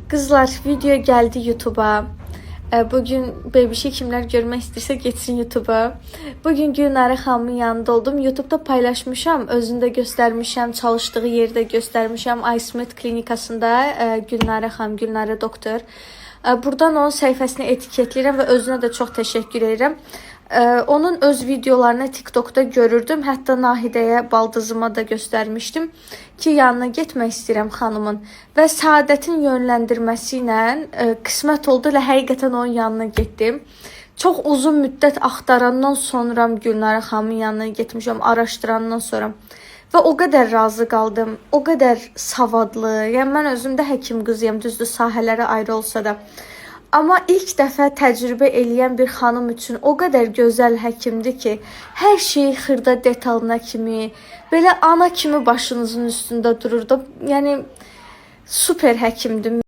Kızlar, video geldi YouTube'a. Bugün bebişi kimler görmək istəyirsə geçsin YouTube'a. Bugün Gülnare xanımın yanında oldum. YouTube'da paylaşmışam, özünü də göstərmişəm, çalıştığı yeri də göstərmişəm. iSmith klinikasında Gülnare xanım, Gülnare doktor. Buradan onun səhifəsini etiketləyirəm və özünə də çox təşəkkür edirəm. Onun öz videolarını TikTok'da görürdüm. Hətta Nahidəyə, baldızıma da göstərmişdim ki, yanına getmək istəyirəm xanımın. Və Səadətin yönləndirməsi ilə qismət oldu və həqiqətən onun yanına getdim. Çox uzun müddət axtarandan sonra Gülnare xanımın yanına getmişəm, araşdırandan sonra. Və o qədər razı qaldım, o qədər savadlı. Yəni mən özüm də həkim qızıyam, düzdür, sahələri ayrı olsa da. Amma ilk dəfə təcrübə eləyən bir xanım üçün o qədər gözəl həkimdir ki, hər şeyi xırda detalına kimi, belə ana kimi başınızın üstündə dururdu. Yəni super həkimdir.